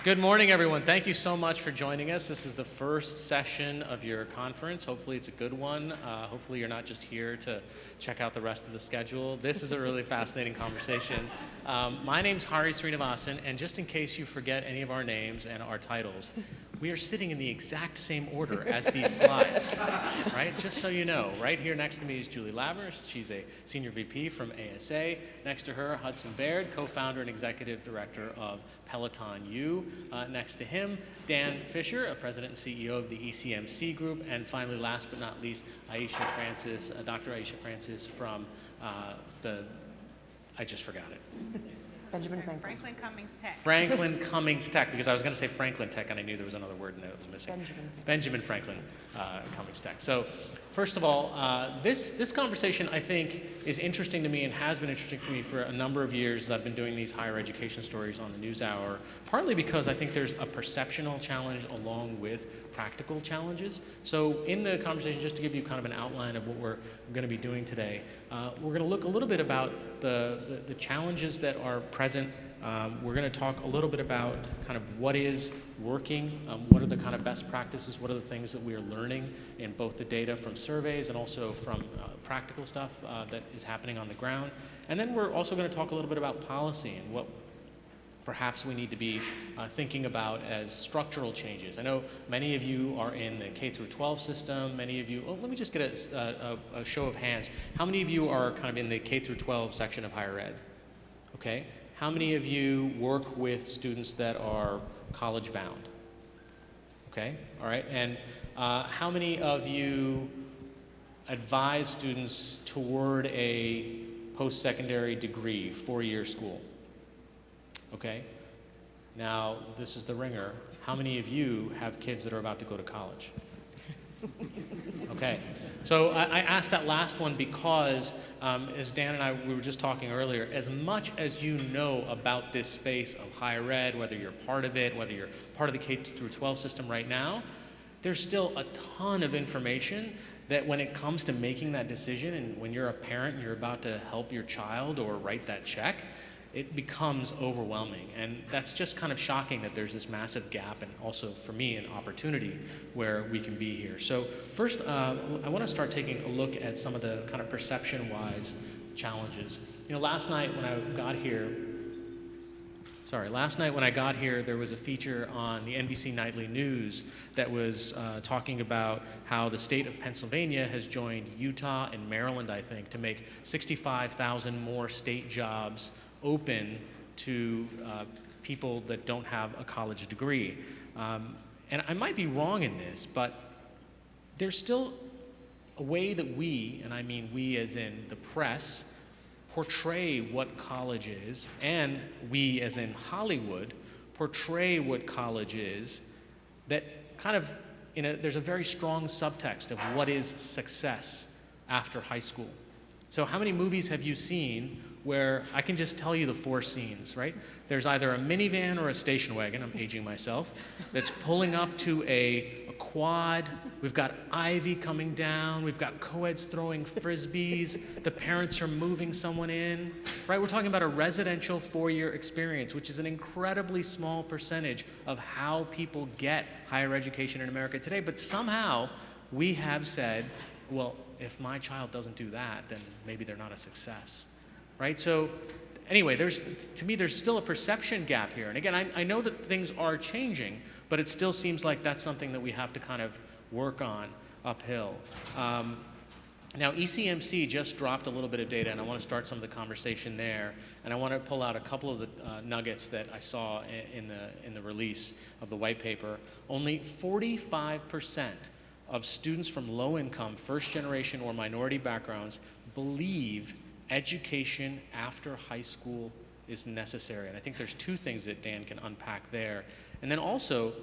Good morning, everyone. Thank you so much for joining us. This is the first session of your conference. Hopefully it's a good one. Hopefully you're not just here to check out the rest of the schedule. This is a really fascinating conversation. My name's Sreenivasan, and just in case you forget any of our names and our titles, we are sitting in the exact same order as these slides, right? Just so you know, right here next to me is Julie Lammers. She's a senior VP from ASA. Next to her, Hudson Baird, co-founder and executive director of Peloton U. Next to him, Dan Fisher, a president and CEO of the ECMC group. And finally, last but not least, Aisha Francis, Dr. Aisha Francis from I just forgot it. Franklin Cummings Tech. Franklin Cummings Tech, because I was going to say Franklin Tech, and I knew there was another word in there that was missing. Benjamin Franklin Cummings Tech. So, first of all, this conversation, I think, is interesting to me and has been interesting to me for a number of years. I've been doing these higher education stories on the NewsHour, partly because I think there's a perceptional challenge along with practical challenges. So, in the conversation, just to give you kind of an outline of what we're going to be doing today, we're going to look a little bit about the challenges that are present. We're going to talk a little bit about kind of what is working, what are the kind of best practices, what are the things that we are learning in both the data from surveys and also from practical stuff that is happening on the ground. And then we're also going to talk a little bit about policy and what perhaps we need to be thinking about as structural changes. I know many of you are in the K through 12 system. Many of you, let me just get a show of hands. How many of you are kind of in the K through 12 section of higher ed? Okay. How many of you work with students that are college bound? Okay, all right. And how many of you advise students toward a post-secondary degree, 4-year school? Okay. Now, this is the ringer. How many of you have kids that are about to go to college? Okay, so I asked that last one because, as Dan and I, we were just talking earlier, as much as you know about this space of higher ed, whether you're part of it, whether you're part of the K through 12 system right now, there's still a ton of information that when it comes to making that decision, and when you're a parent and you're about to help your child or write that check, it becomes overwhelming. And that's just kind of shocking that there's this massive gap, and also for me an opportunity where we can be here. So first, I want to start taking a look at some of the kind of perception-wise challenges. You know, last night when I got here, there was a feature on the NBC Nightly News that was talking about how the state of Pennsylvania has joined Utah and Maryland, I think, to make 65,000 more state jobs open to people that don't have a college degree. And I might be wrong in this, but there's still a way that we, and I mean we as in the press, portray what college is, and we as in Hollywood portray what college is, that kind of, there's a very strong subtext of what is success after high school. So how many movies have you seen where I can just tell you the 4 scenes, right? There's either a minivan or a station wagon, I'm aging myself, that's pulling up to a quad. We've got ivy coming down. We've got co-eds throwing frisbees. The parents are moving someone in, right? We're talking about a residential 4-year experience, which is an incredibly small percentage of how people get higher education in America today. But somehow we have said, well, if my child doesn't do that, then maybe they're not a success. Right? So anyway, to me, there's still a perception gap here. And again, I know that things are changing, but it still seems like that's something that we have to kind of work on uphill. Now, ECMC just dropped a little bit of data, and I want to start some of the conversation there. And I want to pull out a couple of the nuggets that I saw in the release of the white paper. Only 45% of students from low-income, first-generation, or minority backgrounds believe education after high school is necessary. And I think there's 2 things that Dan can unpack there. And then also,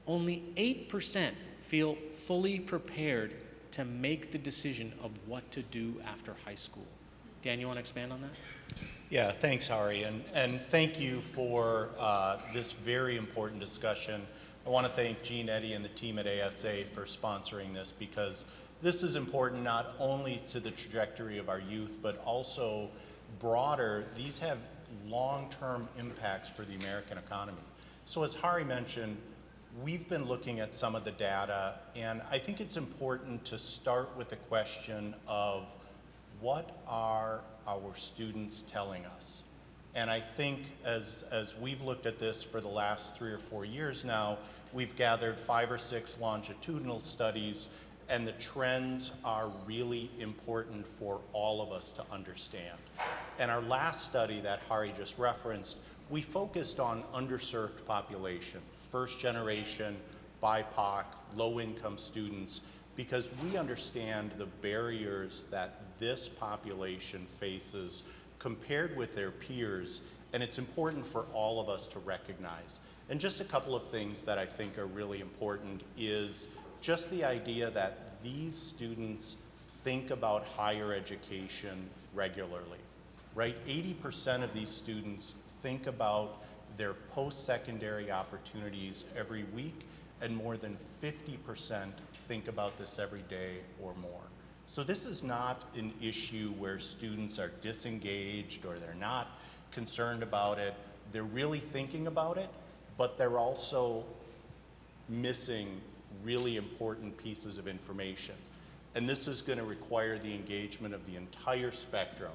only 8% feel fully prepared to make the decision of what to do after high school. Dan, you want to expand on that? Yeah, thanks, Hari, and thank you for this very important discussion. I want to thank Gene, Eddie, and the team at ASA for sponsoring this, because this is important not only to the trajectory of our youth, but also broader. These have long-term impacts for the American economy. So as Hari mentioned, we've been looking at some of the data, and I think it's important to start with the question of what are our students telling us? And I think as we've looked at this for the last 3 or 4 years now, we've gathered 5 or 6 longitudinal studies, and the trends are really important for all of us to understand. And our last study that Hari just referenced, we focused on underserved population, first generation, BIPOC, low-income students, because we understand the barriers that this population faces compared with their peers, and it's important for all of us to recognize. And just a couple of things that I think are really important is just the idea that these students think about higher education regularly, right? 80% of these students think about their post-secondary opportunities every week, and more than 50% think about this every day or more. So this is not an issue where students are disengaged or they're not concerned about it. They're really thinking about it, but they're also missing really important pieces of information. And this is going to require the engagement of the entire spectrum.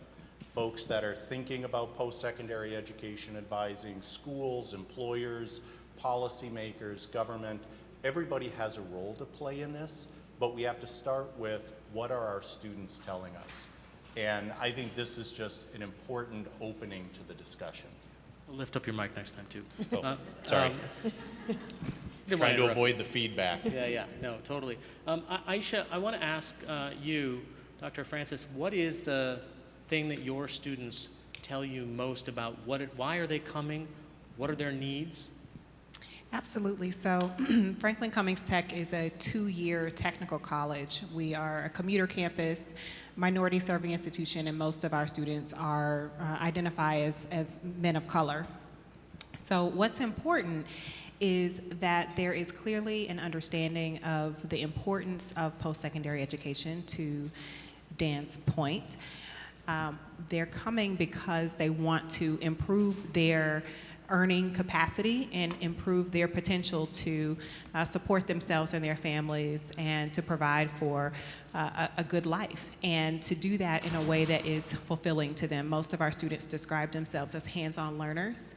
Folks that are thinking about post-secondary education advising, schools, employers, policymakers, government, everybody has a role to play in this, but we have to start with what are our students telling us? And I think this is just an important opening to the discussion. Lift up your mic next time, too. Oh, sorry. Trying to interrupt. avoid the feedback. Yeah, no, totally. Aisha, I want to ask you, Dr. Francis, what is the thing that your students tell you most about why are they coming? What are their needs? Absolutely. So Franklin Cummings Tech is a 2-year technical college. We are a commuter campus, minority serving institution, and most of our students are identify as men of color. So what's important is that there is clearly an understanding of the importance of post-secondary education, to Dan's point. They're coming because they want to improve their earning capacity and improve their potential to support themselves and their families and to provide for a good life, and to do that in a way that is fulfilling to them. Most of our students describe themselves as hands-on learners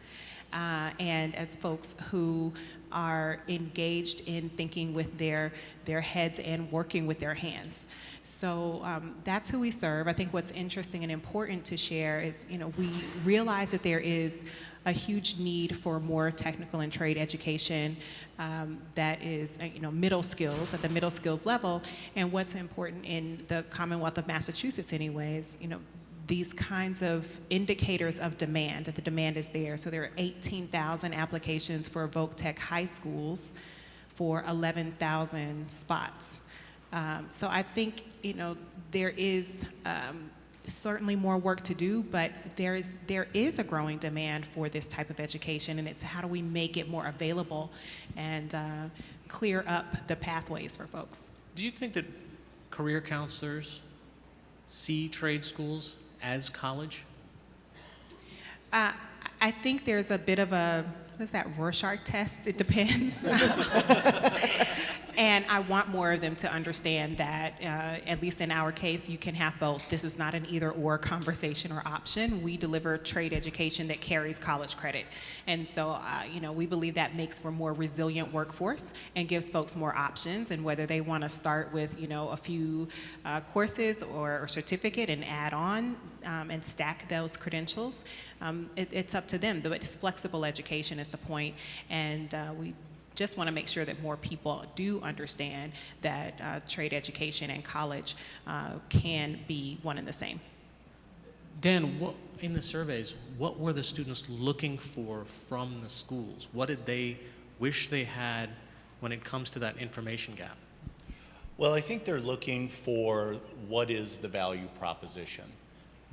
and as folks who are engaged in thinking with their heads and working with their hands. So that's who we serve. I think what's interesting and important to share is, we realize that there is a huge need for more technical and trade education that is, middle skills, at the middle skills level. And what's important in the Commonwealth of Massachusetts anyways, these kinds of indicators of demand, that the demand is there. So there are 18,000 applications for Voc Tech high schools for 11,000 spots. So I think, there is certainly more work to do, but there is a growing demand for this type of education, and it's how do we make it more available and clear up the pathways for folks. Do you think that career counselors see trade schools as college? I think there's a bit of a, what is that, Rorschach test? It depends. And I want more of them to understand that, at least in our case, you can have both. This is not an either-or conversation or option. We deliver trade education that carries college credit. And so, we believe that makes for a more resilient workforce and gives folks more options. And whether they want to start with, a few courses or certificate and add on and stack those credentials, it's up to them. But it's flexible education is the point. And we just want to make sure that more people do understand that trade education and college can be one and the same. Dan, in the surveys, what were the students looking for from the schools? What did they wish they had when it comes to that information gap? Well, I think they're looking for what is the value proposition.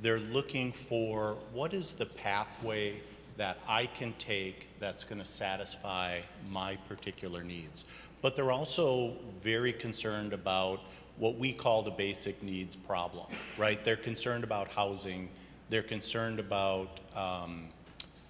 They're looking for what is the pathway that I can take that's going to satisfy my particular needs. But they're also very concerned about what we call the basic needs problem, right? They're concerned about housing. They're concerned about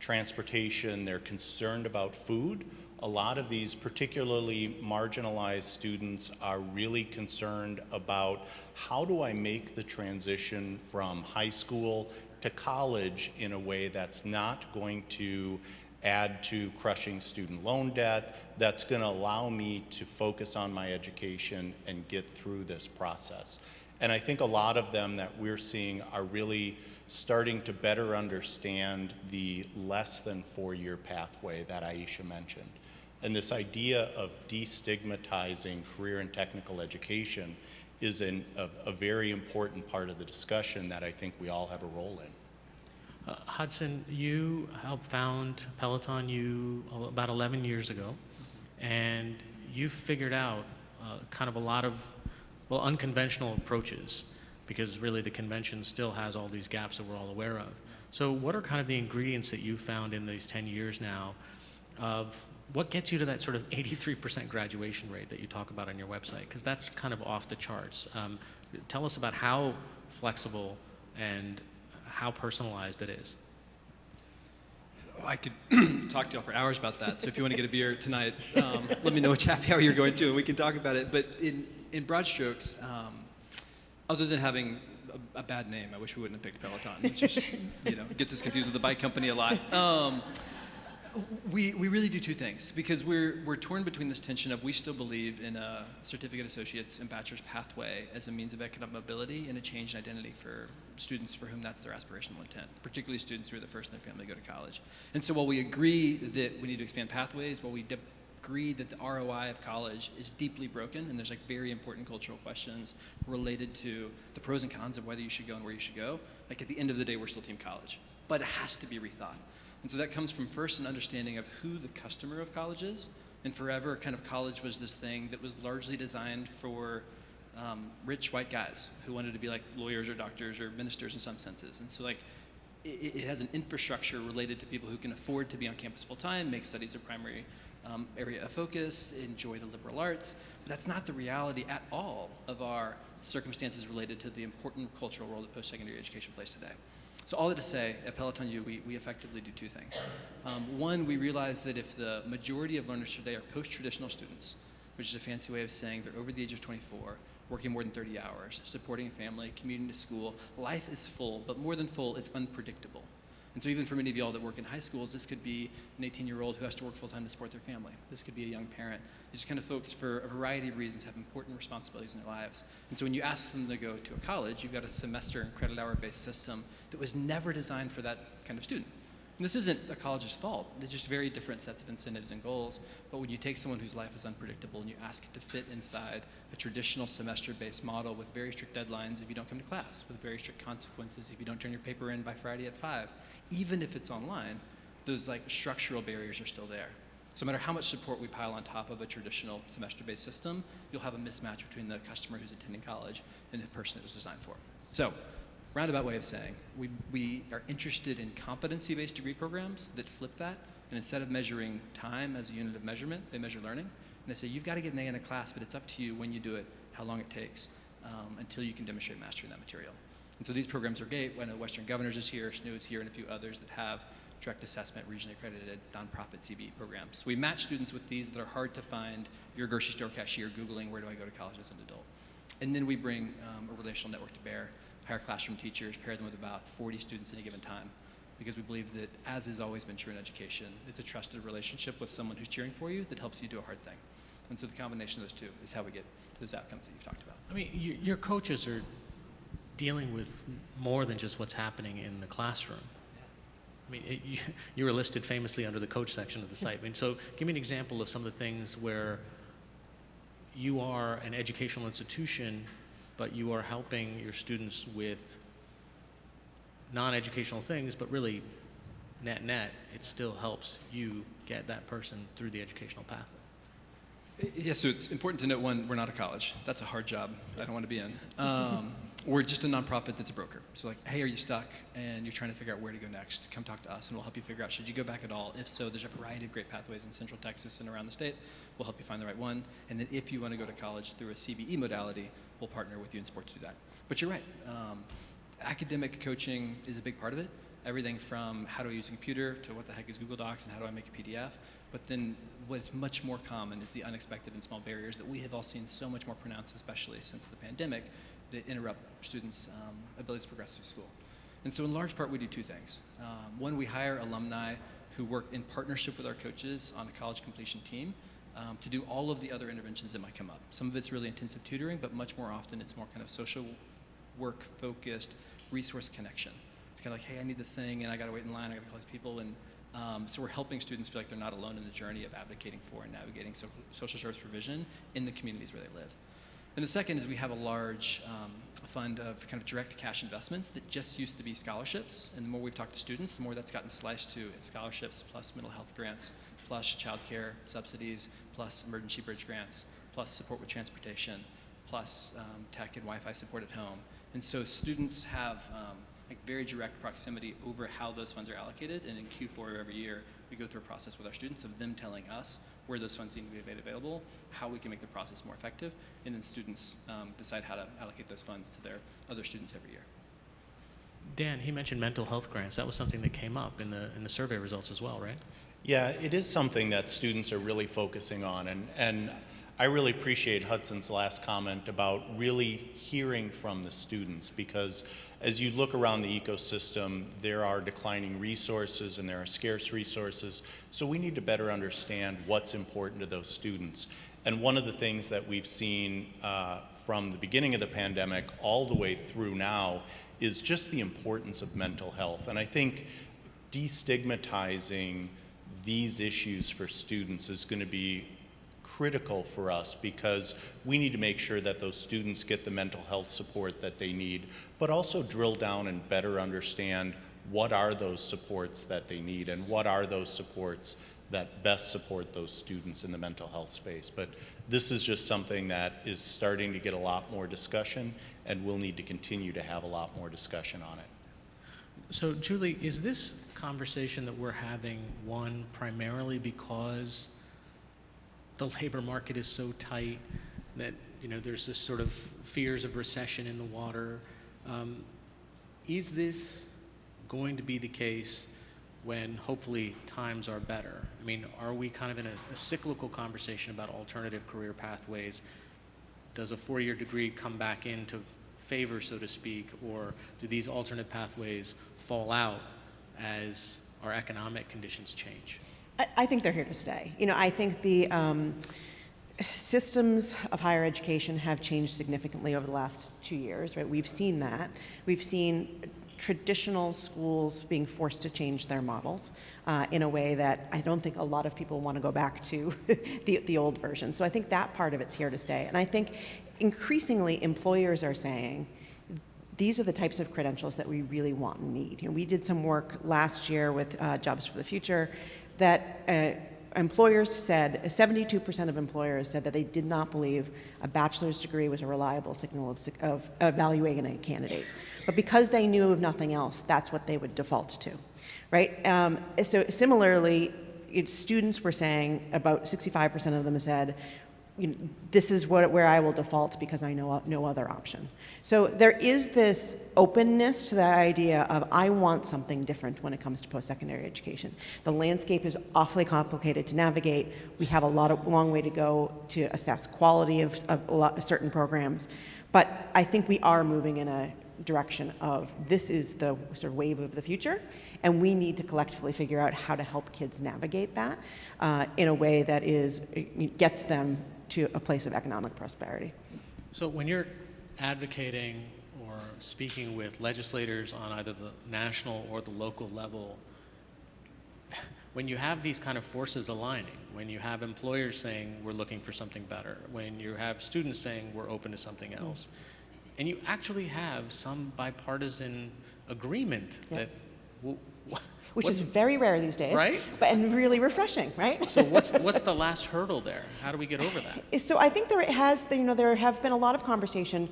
transportation, they're concerned about food. A lot of these particularly marginalized students are really concerned about how do I make the transition from high school to college in a way that's not going to add to crushing student loan debt, that's going to allow me to focus on my education and get through this process. And I think a lot of them that we're seeing are really starting to better understand the less than 4-year pathway that Aisha mentioned. And this idea of destigmatizing career and technical education is a very important part of the discussion that I think we all have a role in. Hudson, you helped found Peloton about 11 years ago, and you figured out kind of a lot of, well, unconventional approaches, because really the convention still has all these gaps that we're all aware of. So what are kind of the ingredients that you found in these 10 years now of what gets you to that sort of 83% graduation rate that you talk about on your website? Because that's kind of off the charts. Tell us about how flexible and how personalized it is. I could talk to y'all for hours about that. So if you want to get a beer tonight, let me know which happy hour you're going to, and we can talk about it. But in broad strokes, other than having a bad name, I wish we wouldn't have picked Peloton. It's just, gets us confused with the bike company a lot. We really do two things, because we're torn between this tension of we still believe in a certificate associate's and bachelor's pathway as a means of economic mobility and a change in identity for students for whom that's their aspirational intent, particularly students who are the first in their family to go to college. And so while we agree that we need to expand pathways, while we agree that the ROI of college is deeply broken, and there's like very important cultural questions related to the pros and cons of whether you should go and where you should go, like at the end of the day, we're still team college. But it has to be rethought. And so that comes from first an understanding of who the customer of college is. And forever, kind of college was this thing that was largely designed for rich white guys who wanted to be like lawyers or doctors or ministers in some senses. And so like it has an infrastructure related to people who can afford to be on campus full time, make studies a primary area of focus, enjoy the liberal arts. But that's not the reality at all of our circumstances related to the important cultural role that post-secondary education plays today. So all that to say, at Peloton U, we effectively do two things. One, we realize that if the majority of learners today are post-traditional students, which is a fancy way of saying they're over the age of 24, working more than 30 hours, supporting a family, commuting to school, life is full, but more than full, it's unpredictable. And so even for many of y'all that work in high schools, this could be an 18-year-old who has to work full-time to support their family. This could be a young parent. These kind of folks, for a variety of reasons, have important responsibilities in their lives. And so when you ask them to go to a college, you've got a semester and credit hour-based system that was never designed for that kind of student. And this isn't a college's fault. They're just very different sets of incentives and goals. But when you take someone whose life is unpredictable and you ask it to fit inside a traditional semester-based model with very strict deadlines if you don't come to class, with very strict consequences if you don't turn your paper in by Friday at 5, even if it's online, those like structural barriers are still there. So no matter how much support we pile on top of a traditional semester-based system, you'll have a mismatch between the customer who's attending college and the person it was designed for. So, roundabout way of saying, we are interested in competency-based degree programs that flip that, and instead of measuring time as a unit of measurement, they measure learning. And they say, you've got to get an A in a class, but it's up to you when you do it, how long it takes, until you can demonstrate mastery in that material. And so these programs are great. I know Western Governors is here, SNU is here, and a few others that have direct assessment, regionally accredited, nonprofit CBE programs. We match students with these that are hard to find. You're a grocery store cashier Googling, where do I go to college as an adult? And then we bring a relational network to bear, hire classroom teachers, pair them with about 40 students at a given time, because we believe that, as has always been true in education, it's a trusted relationship with someone who's cheering for you that helps you do a hard thing. And so the combination of those two is how we get to those outcomes that you've talked about. I mean, your coaches are dealing with more than just what's happening in the classroom. I mean, you were listed famously under the coach section of the site. I mean, so give me an example of some of the things where you are an educational institution, but you are helping your students with non-educational things, but really net, it still helps you get that person through the educational pathway. Yes, so it's important to note, one, we're not a college. That's a hard job I don't want to be in. We're just a nonprofit that's a broker. So like, hey, are you stuck and you're trying to figure out where to go next? Come talk to us and we'll help you figure out, should you go back at all? If so, there's a variety of great pathways in Central Texas and around the state. We'll help you find the right one. And then if you want to go to college through a CBE modality, we'll partner with you in sports to do that. But you're right. Academic coaching is a big part of it. everything from how do I use a computer to what the heck is Google Docs and how do I make a PDF. But then what's much more common is the unexpected and small barriers that we have all seen so much more pronounced, especially since the pandemic, that interrupt students' abilities to progress through school. And so in large part, we do two things. One, we hire alumni who work in partnership with our coaches on the college completion team to do all of the other interventions that might come up. Some of it's really intensive tutoring, but much more often it's more kind of social work focused resource connection. It's kind of like, hey, I need this thing and I gotta wait in line, I gotta call these people. And so we're helping students feel like they're not alone in the journey of advocating for and navigating social service provision in the communities where they live. And the second is we have a large fund of kind of direct cash investments that just used to be scholarships. And the more we've talked to students, the more that's gotten sliced to it's scholarships plus mental health grants, plus childcare subsidies, plus emergency bridge grants, plus support with transportation, plus tech and Wi-Fi support at home. And so students have like very direct proximity over how those funds are allocated. And in Q4 of every year, we go through a process with our students of them telling us where those funds need to be made available, how we can make the process more effective, and then students decide how to allocate those funds to their other students every year. Dan, he mentioned mental health grants. That was something that came up in the survey results as well, right? Yeah, it is something that students are really focusing on, and I really appreciate Hudson's last comment about really hearing from the students, because as you look around the ecosystem, there are declining resources and there are scarce resources, so we need to better understand what's important to those students. And one of the things that we've seen from the beginning of the pandemic all the way through now is just the importance of mental health. And I think destigmatizing these issues for students is going to be critical for us, because we need to make sure that those students get the mental health support that they need, but also drill down and better understand what are those supports that they need and what are those supports that best support those students in the mental health space. But this is just something that is starting to get a lot more discussion, and we'll need to continue to have a lot more discussion on it. So Julie, is this conversation that we're having one primarily because the labor market is so tight that there's this sort of fears of recession in the water? Is this going to be the case when hopefully times are better? I mean, are we kind of in a cyclical conversation about alternative career pathways? Does a 4-year degree come back into favor, so to speak, or do these alternate pathways fall out as our economic conditions change? I think they're here to stay. I think the systems of higher education have changed significantly over the last 2 years, right? We've seen that. We've seen traditional schools being forced to change their models in a way that I don't think a lot of people want to go back to the old version. So I think that part of it's here to stay. And I think increasingly employers are saying, these are the types of credentials that we really want and need. We did some work last year with Jobs for the Future that employers said, 72% of employers said that they did not believe a bachelor's degree was a reliable signal of evaluating a candidate. But because they knew of nothing else, that's what they would default to, right? So similarly, students were saying, about 65% of them said, this is where I will default because I know no other option. So there is this openness to the idea of I want something different when it comes to post-secondary education. The landscape is awfully complicated to navigate. We have a long way to go to assess quality of certain programs. But I think we are moving in a direction of this is the sort of wave of the future, and we need to collectively figure out how to help kids navigate that in a way that gets them to a place of economic prosperity. So when you're advocating or speaking with legislators on either the national or the local level, when you have these kind of forces aligning, when you have employers saying we're looking for something better, when you have students saying we're open to something else, and you actually have some bipartisan agreement that which is very rare these days, right? And really refreshing, right? So what's the last hurdle there? How do we get over that? So I think there have been a lot of conversation.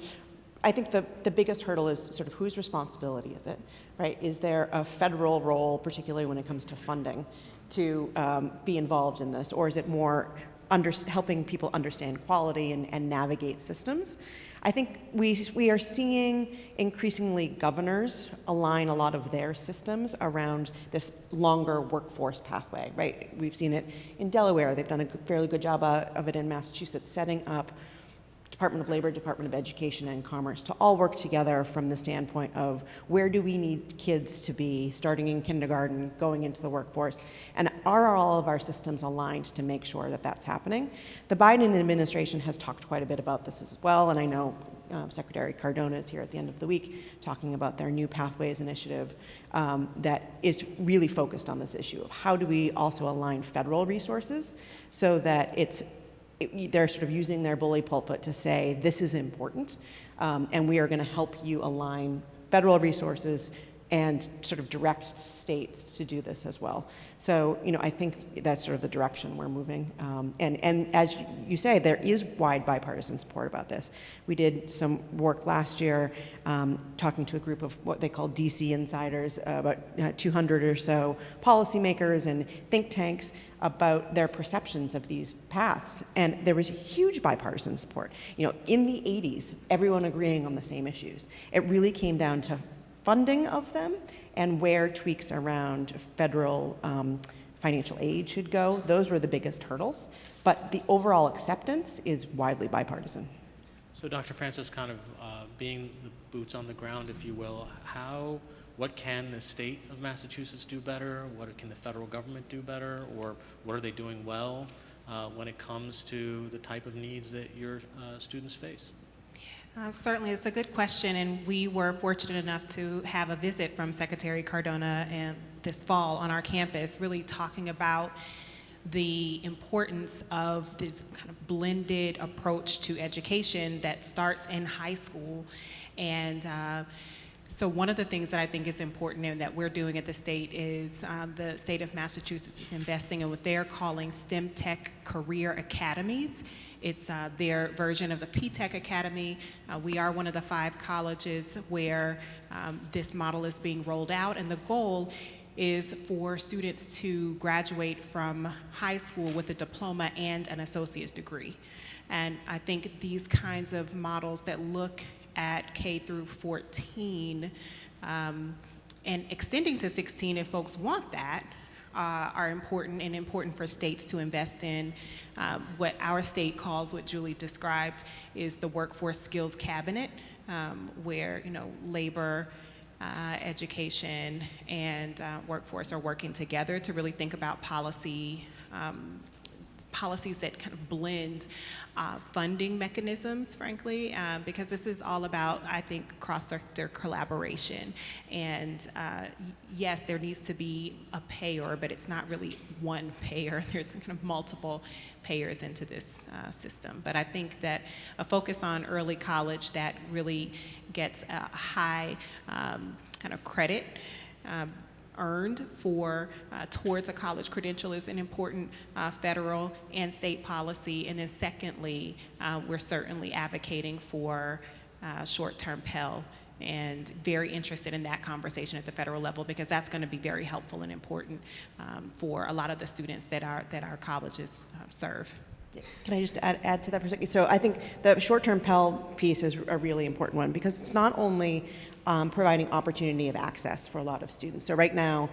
I think the biggest hurdle is sort of whose responsibility is it, right? Is there a federal role, particularly when it comes to funding, to be involved in this, or is it more helping people understand quality and navigate systems? I think we are seeing increasingly governors align a lot of their systems around this longer workforce pathway, right? We've seen it in Delaware. They've done a fairly good job of it in Massachusetts, setting up Department of Labor, Department of Education, and Commerce to all work together from the standpoint of where do we need kids to be starting in kindergarten, going into the workforce, and are all of our systems aligned to make sure that that's happening? The Biden administration has talked quite a bit about this as well, and I know Secretary Cardona is here at the end of the week talking about their new Pathways initiative that is really focused on this issue of how do we also align federal resources so that they're sort of using their bully pulpit to say this is important, and we are going to help you align federal resources and sort of direct states to do this as well. So, I think that's sort of the direction we're moving. And as you say, there is wide bipartisan support about this. We did some work last year talking to a group of what they call DC insiders, about 200 or so policymakers and think tanks about their perceptions of these paths. And there was huge bipartisan support. In the 80s, everyone agreeing on the same issues. It really came down to funding of them and where tweaks around federal financial aid should go. Those were the biggest hurdles, but the overall acceptance is widely bipartisan. So Dr. Francis, kind of being the boots on the ground, if you will, what can the state of Massachusetts do better? What can the federal government do better? Or what are they doing well when it comes to the type of needs that your students face? Certainly, it's a good question, and we were fortunate enough to have a visit from Secretary Cardona this fall on our campus, really talking about the importance of this kind of blended approach to education that starts in high school. And so one of the things that I think is important and that we're doing at the state is the state of Massachusetts is investing in what they're calling STEM Tech Career Academies. It's their version of the P-Tech Academy. We are one of the 5 colleges where this model is being rolled out, and the goal is for students to graduate from high school with a diploma and an associate's degree. And I think these kinds of models that look at K through 14 and extending to 16 if folks want that, are important and important for states to invest in. What our state calls, what Julie described, is the Workforce Skills Cabinet, where labor, education, and workforce are working together to really think about policies that kind of blend funding mechanisms, frankly, because this is all about, I think, cross-sector collaboration. And yes, there needs to be a payer, but it's not really one payer. There's kind of multiple payers into this system. But I think that a focus on early college that really gets a high kind of credit earned for towards a college credential is an important federal and state policy. And then secondly, we're certainly advocating for short-term Pell, and very interested in that conversation at the federal level, because that's going to be very helpful and important for a lot of the students that our colleges serve. Can I just add to that for a second? So I think the short-term Pell piece is a really important one, because it's not only providing opportunity of access for a lot of students. So right now,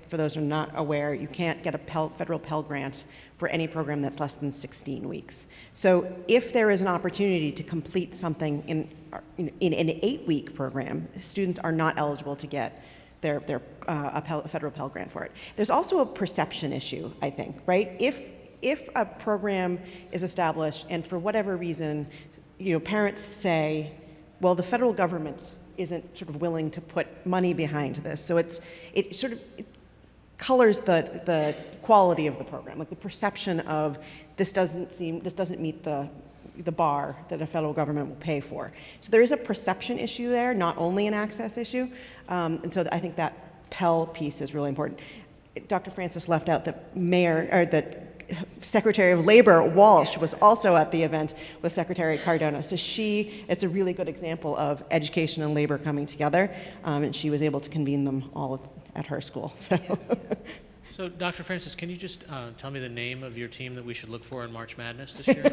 for those who are not aware, you can't get a federal Pell Grant for any program that's less than 16 weeks. So if there is an opportunity to complete something in an 8-week program, students are not eligible to get a federal Pell Grant for it. There's also a perception issue, I think, right? If a program is established and for whatever reason, parents say, well, the federal government isn't sort of willing to put money behind this, so it colors the quality of the program, like the perception of this doesn't meet the bar that a federal government will pay for. So there is a perception issue there, not only an access issue, and so I think that Pell piece is really important. Dr. Francis left out that Secretary of Labor Walsh was also at the event with Secretary Cardona. So it's a really good example of education and labor coming together, and she was able to convene them all at her school. So Dr. Francis, can you just tell me the name of your team that we should look for in March Madness this year?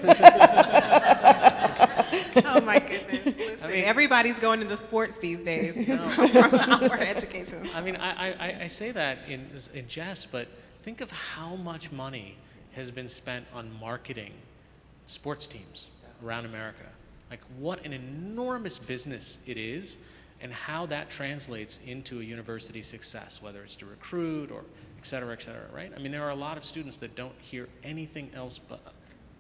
Oh my goodness. Listen, mean- everybody's going into sports these days from our education. I mean, I say that in jest, but think of how much money has been spent on marketing sports teams around America. Like what an enormous business it is, and how that translates into a university success, whether it's to recruit or et cetera, right? I mean, there are a lot of students that don't hear anything else but,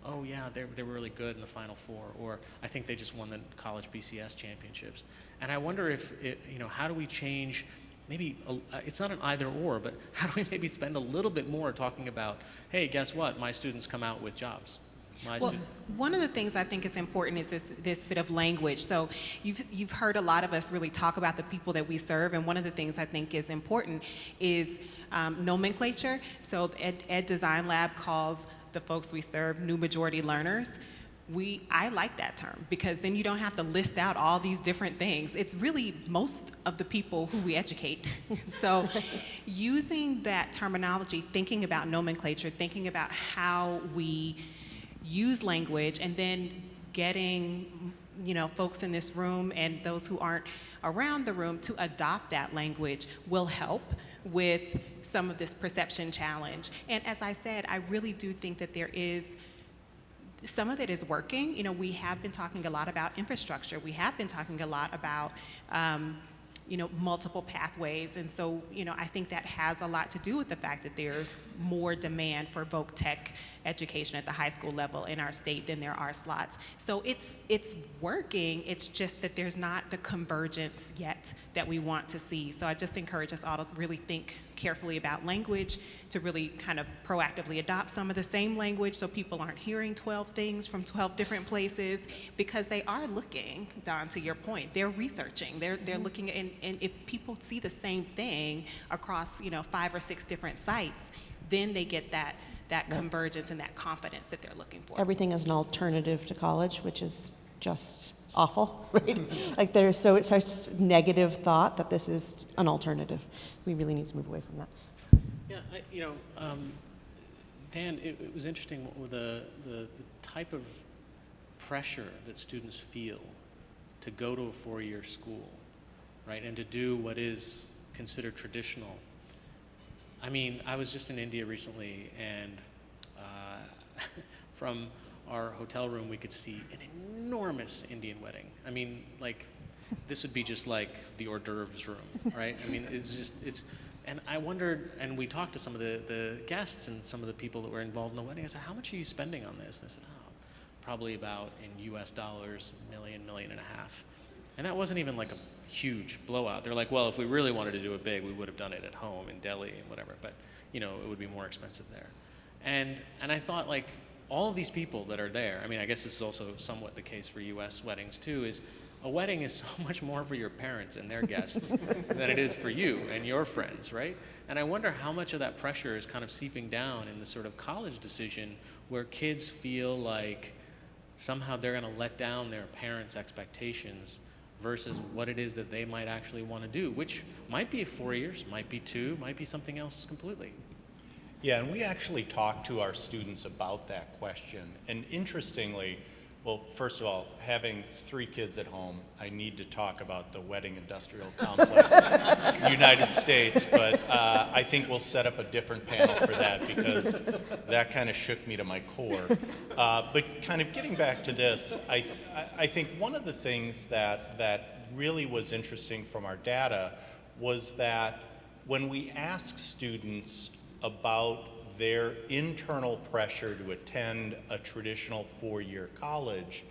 oh yeah, they were really good in the Final Four, or I think they just won the college BCS championships. And I wonder if, how do we change, maybe, it's not an either or, but how do we maybe spend a little bit more talking about, hey, guess what, my students come out with jobs. Well, one of the things I think is important is this bit of language. So you've heard a lot of us really talk about the people that we serve, and one of the things I think is important is nomenclature. So Ed Design Lab calls the folks we serve new majority learners. I like that term, because then you don't have to list out all these different things. It's really most of the people who we educate. So using that terminology, thinking about nomenclature, thinking about how we use language, and then getting folks in this room and those who aren't around the room to adopt that language will help with some of this perception challenge. And as I said, I really do think that there is some of it is working. We have been talking a lot about infrastructure. We have been talking a lot about multiple pathways. And so, I think that has a lot to do with the fact that there's more demand for voc tech education at the high school level in our state than there are slots. So it's working. It's just that there's not the convergence yet that we want to see. So I just encourage us all to really think carefully about language, to really kind of proactively adopt some of the same language so people aren't hearing 12 things from 12 different places, because they are looking, Don, to your point, they're researching, they're looking, and if people see the same thing across 5 or 6 different sites, then they get that convergence and that confidence that they're looking for. Everything is an alternative to college, which is just awful, right? Like there's it's such negative thought that this is an alternative. We really need to move away from that. Yeah, Dan, it was interesting with the type of pressure that students feel to go to a 4-year school, right, and to do what is considered traditional. I mean, I was just in India recently, and from our hotel room, we could see an enormous Indian wedding. I mean, like, this would be just like the hors d'oeuvres room, right? I mean, and I wondered, and we talked to some of the guests and some of the people that were involved in the wedding. I said, how much are you spending on this? And they said, probably about, in US dollars, $1.5 million. And that wasn't even like a huge blowout. They're like, well, if we really wanted to do it big, we would have done it at home in Delhi and whatever, but it would be more expensive there. And I thought, like, all of these people that are there, I mean, I guess this is also somewhat the case for US weddings too, is a wedding is so much more for your parents and their guests than it is for you and your friends, right? And I wonder how much of that pressure is kind of seeping down in the sort of college decision, where kids feel like somehow they're going to let down their parents' expectations versus what it is that they might actually want to do, which might be 4 years, might be 2, might be something else completely. Yeah, and we actually talked to our students about that question. And interestingly, well, first of all, having 3 kids at home, I need to talk about the wedding industrial complex in the United States, but I think we'll set up a different panel for that, because that kind of shook me to my core. But kind of getting back to this, I think one of the things that really was interesting from our data was that when we asked students about their internal pressure to attend a traditional 4-year college,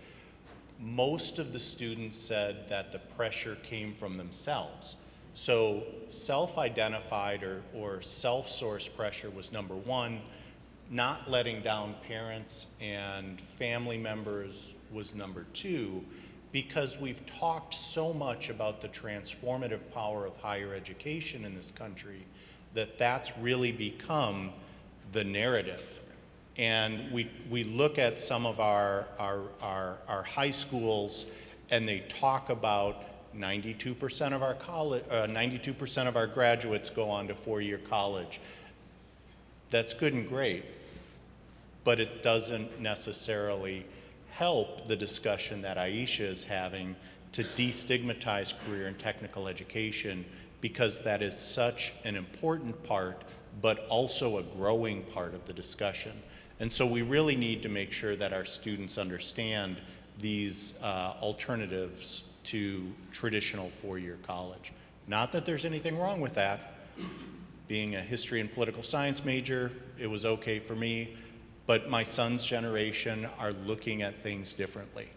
most of the students said that the pressure came from themselves. So self-identified or self-sourced pressure was number 1. Not letting down parents and family members was number 2, because we've talked so much about the transformative power of higher education in this country that's really become the narrative. And we look at some of our high schools, and they talk about 92% of our college, 92% of our graduates go on to 4-year college. That's good and great, but it doesn't necessarily help the discussion that Aisha is having to destigmatize career and technical education, because that is such an important part, but also a growing part of the discussion. And so we really need to make sure that our students understand these alternatives to traditional four-year college. Not that there's anything wrong with that. Being a history and political science major, it was okay for me, but my son's generation are looking at things differently.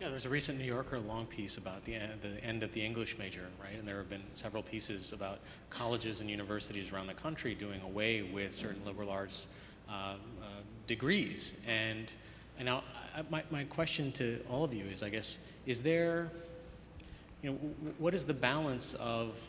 Yeah, there's a recent New Yorker long piece about the end of the English major, right? And there have been several pieces about colleges and universities around the country doing away with certain liberal arts degrees. And now, my question to all of you is, I guess, is there, what is the balance of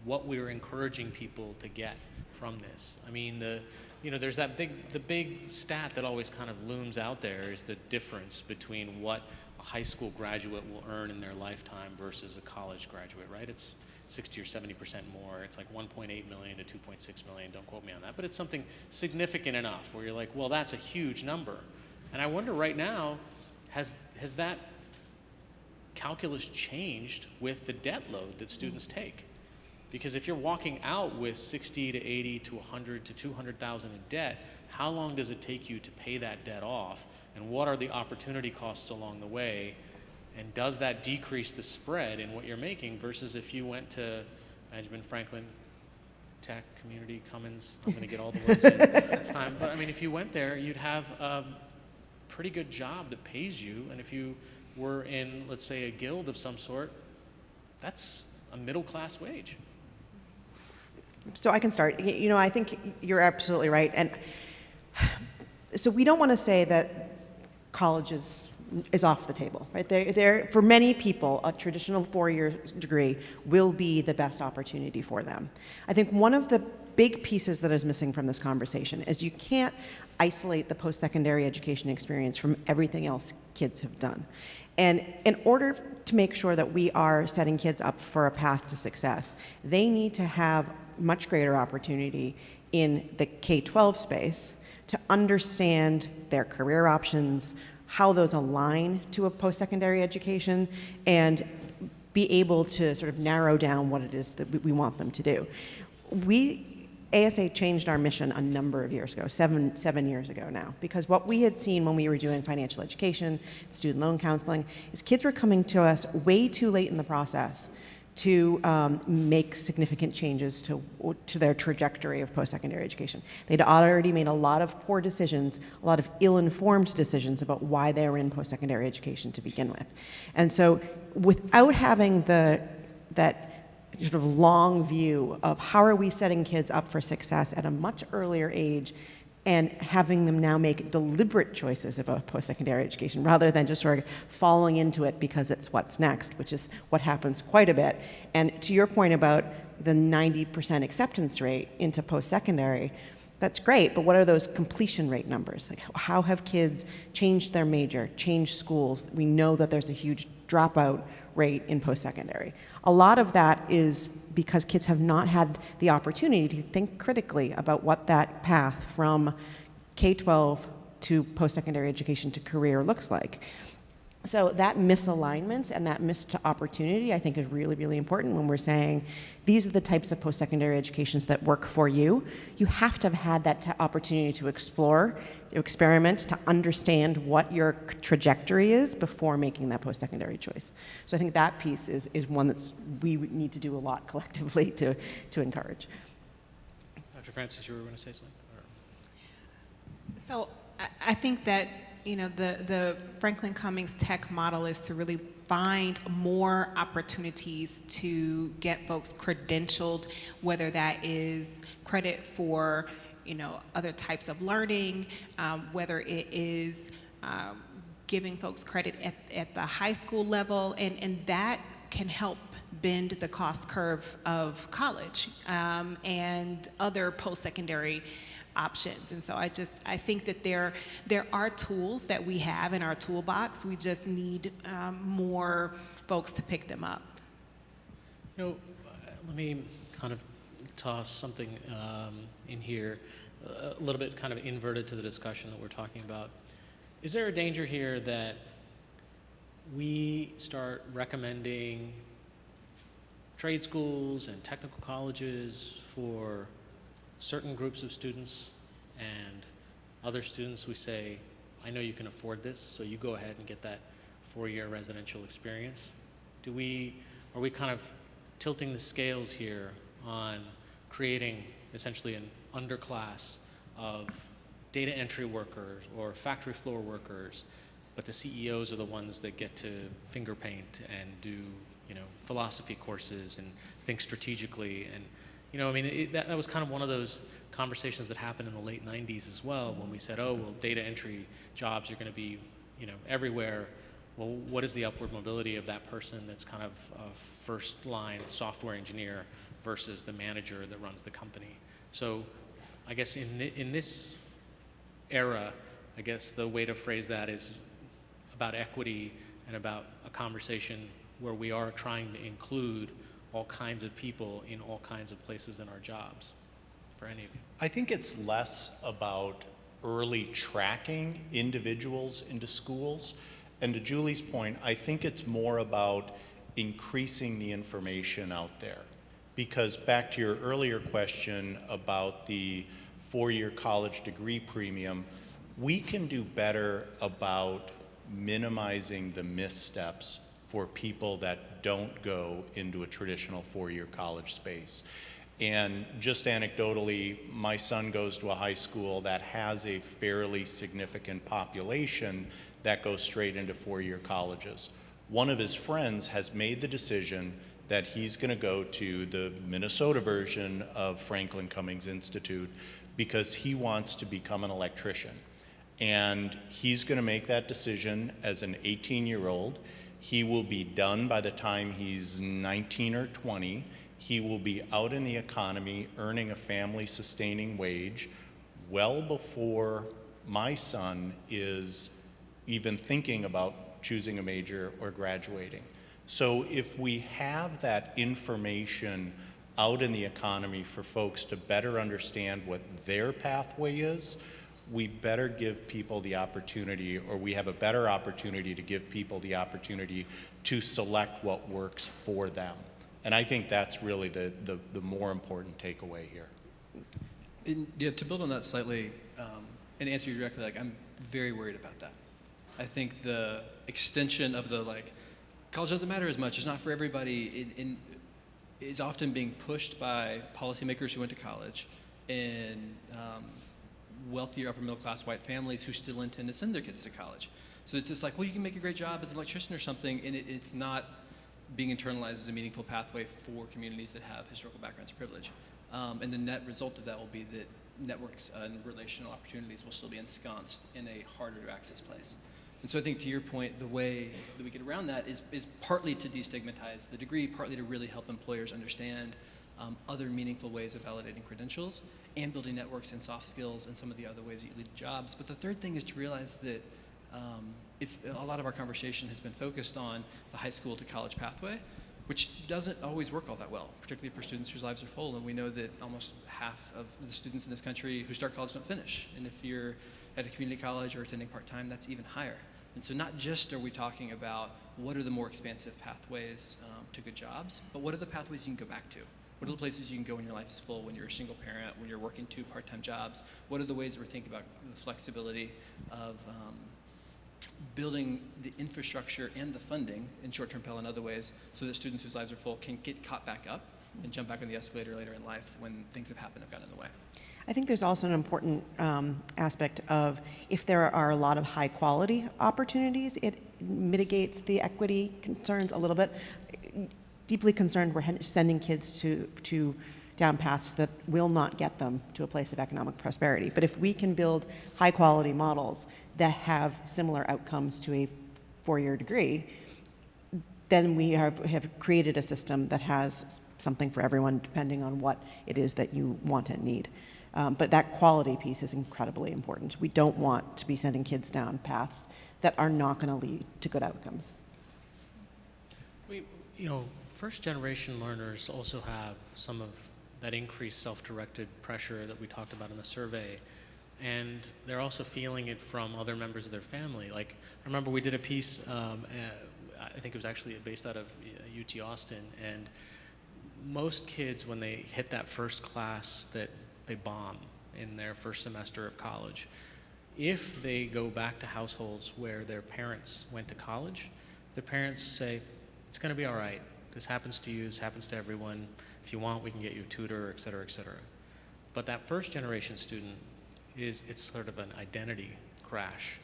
what we're encouraging people to get from this? I mean, there's the big stat that always kind of looms out there is the difference between what a high school graduate will earn in their lifetime versus a college graduate, right? It's 60 or 70% more. It's like 1.8 million to 2.6 million. Don't quote me on that, but it's something significant enough where you're like, well, that's a huge number. And I wonder right now, has that calculus changed with the debt load that students take? Because if you're walking out with 60 to 80 to 100 to 200,000 in debt, how long does it take you to pay that debt off? And what are the opportunity costs along the way? And does that decrease the spread in what you're making versus if you went to Benjamin Franklin Tech, Community, Cummins, I'm going to get all the words in this time, but I mean, if you went there, you'd have a pretty good job that pays you, and if you were in, let's say, a guild of some sort, that's a middle-class wage. So I can start. I think you're absolutely right. And so we don't want to say that college is off the table, right? For many people, a traditional four-year degree will be the best opportunity for them. I think one of the big pieces that is missing from this conversation is you can't isolate the post-secondary education experience from everything else kids have done. And in order to make sure that we are setting kids up for a path to success, they need to have much greater opportunity in the K-12 space to understand their career options, how those align to a post-secondary education, and be able to sort of narrow down what it is that we want them to do. ASA changed our mission a number of years ago, seven years ago now, because what we had seen when we were doing financial education, student loan counseling, is kids were coming to us way too late in the process to make significant changes to their trajectory of post-secondary education. They'd already made a lot of poor decisions, a lot of ill-informed decisions about why they were in post-secondary education to begin with. And so without having that sort of long view of how are we setting kids up for success at a much earlier age and having them now make deliberate choices about post-secondary education rather than just sort of falling into it because it's what's next, which is what happens quite a bit. And to your point about the 90% acceptance rate into post-secondary, that's great, but what are those completion rate numbers? Like, how have kids changed their major, changed schools? We know that there's a huge dropout rate in post-secondary. A lot of that is because kids have not had the opportunity to think critically about what that path from K-12 to post-secondary education to career looks like. So that misalignment and that missed opportunity, I think, is really, really important when we're saying these are the types of post-secondary educations that work for you. You have to have had that opportunity to explore, to experiment, to understand what your trajectory is before making that post-secondary choice. So I think that piece is one that's we need to do a lot collectively to encourage. Dr. Francis, you were going to say something? So I think that the Franklin Cummings Tech model is to really find more opportunities to get folks credentialed, whether that is credit for other types of learning, whether it is giving folks credit at the high school level, and that can help bend the cost curve of college and other post-secondary options. And so I think that there are tools that we have in our toolbox. We just need more folks to pick them up. Let me kind of toss something in here, a little bit kind of inverted to the discussion that we're talking about. is there a danger here that we start recommending trade schools and technical colleges for certain groups of students, and other students we say, I know you can afford this, so you go ahead and get that 4-year residential experience? Are we kind of tilting the scales here on creating essentially an underclass of data entry workers or factory floor workers, but the CEOs are the ones that get to finger paint and do, philosophy courses and think strategically? And that was kind of one of those conversations that happened in the late 90s as well, when we said, oh, well, data entry jobs are going to be, everywhere. Well, what is the upward mobility of that person that's kind of a first line software engineer versus the manager that runs the company? So I guess in this era, I guess the way to phrase that is about equity and about a conversation where we are trying to include all kinds of people in all kinds of places in our jobs, for any of you. I think it's less about early tracking individuals into schools. And to Julie's point, I think it's more about increasing the information out there. Because back to your earlier question about the 4-year college degree premium, we can do better about minimizing the missteps for people that don't go into a traditional 4-year college space. And just anecdotally, my son goes to a high school that has a fairly significant population that goes straight into 4-year colleges. One of his friends has made the decision that he's going to go to the Minnesota version of Franklin Cummings Institute because he wants to become an electrician. And he's going to make that decision as an 18-year-old. He will be done by the time he's 19 or 20. He will be out in the economy earning a family-sustaining wage well before my son is even thinking about choosing a major or graduating. So if we have that information out in the economy for folks to better understand what their pathway is, we better give people the opportunity, or we have a better opportunity to give people the opportunity to select what works for them. And I think that's really the more important takeaway here. To build on that slightly, and answer you directly, I'm very worried about that. I think the extension of the college doesn't matter as much, it's not for everybody, is often being pushed by policymakers who went to college and wealthier upper middle class white families who still intend to send their kids to college. So it's just you can make a great job as an electrician or something, and it's not being internalized as a meaningful pathway for communities that have historical backgrounds of privilege. And the net result of that will be that networks and relational opportunities will still be ensconced in a harder to access place. And so I think to your point, the way that we get around that is partly to destigmatize the degree, partly to really help employers understand other meaningful ways of validating credentials and building networks and soft skills and some of the other ways that you lead jobs. But the third thing is to realize that if a lot of our conversation has been focused on the high school to college pathway, which doesn't always work all that well, particularly for students whose lives are full. And we know that almost half of the students in this country who start college don't finish. And if you're at a community college or attending part-time, that's even higher. And so not just are we talking about what are the more expansive pathways to good jobs, but what are the pathways you can go back to? What are the places you can go when your life is full, when you're a single parent, when you're working 2 part-time jobs? What are the ways that we're thinking about the flexibility of building the infrastructure and the funding in short-term Pell and other ways so that students whose lives are full can get caught back up and jump back on the escalator later in life when things have happened have gotten in the way? I think there's also an important aspect of if there are a lot of high quality opportunities, it mitigates the equity concerns a little bit. Deeply concerned we're sending kids to down paths that will not get them to a place of economic prosperity. But if we can build high quality models that have similar outcomes to a 4-year degree, then we have created a system that has something for everyone depending on what it is that you want and need. But that quality piece is incredibly important. We don't want to be sending kids down paths that are not going to lead to good outcomes. First generation learners also have some of that increased self-directed pressure that we talked about in the survey. and they're also feeling it from other members of their family. Like, I remember we did a piece, I think it was actually based out of UT Austin, and most kids, when they hit that first class that they bomb in their first semester of college, if they go back to households where their parents went to college, their parents say, it's going to be all right. This happens to you, this happens to everyone. If you want, we can get you a tutor, et cetera, et cetera. But that first generation student, it's sort of an identity crash.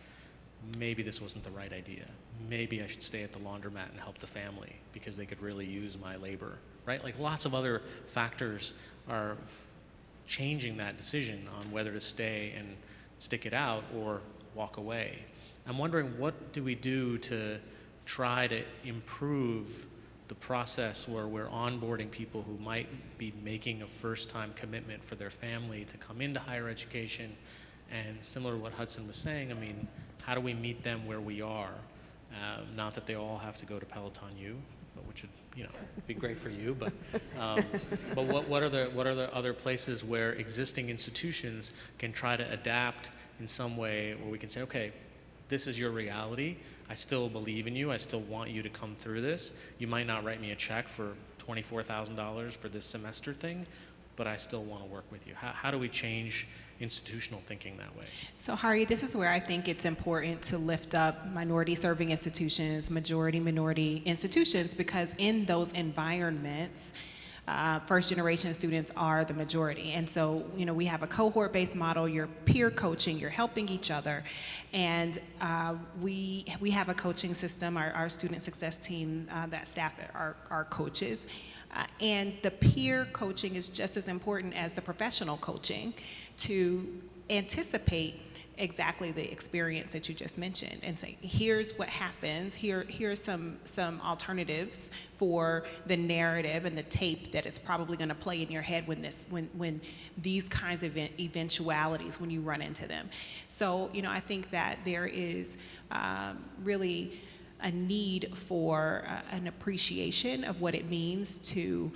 Maybe this wasn't the right idea. Maybe I should stay at the laundromat and help the family because they could really use my labor, right? Like, lots of other factors are changing that decision on whether to stay and stick it out or walk away. I'm wondering, what do we do to try to improve the process where we're onboarding people who might be making a first-time commitment for their family to come into higher education? And similar to what Hudson was saying, I mean, how do we meet them where we are? Not that they all have to go to Peloton U, but which would, be great for you. But what are the other places where existing institutions can try to adapt in some way, where we can say, okay, this is your reality. I still believe in you. I still want you to come through this. You might not write me a check for $24,000 for this semester thing, but I still want to work with you. How do we change institutional thinking that way? So, Hari, this is where I think it's important to lift up minority-serving institutions, majority-minority institutions, because in those environments, first-generation students are the majority. And so, we have a cohort-based model. You're peer coaching. You're helping each other. And we have a coaching system. Our student success team that staff are coaches. And the peer coaching is just as important as the professional coaching to anticipate exactly the experience that you just mentioned and say, here's what happens, here's some alternatives for the narrative and the tape that it's probably going to play in your head when these kinds of eventualities, when you run into them. So, I think that there is really a need for an appreciation of what it means to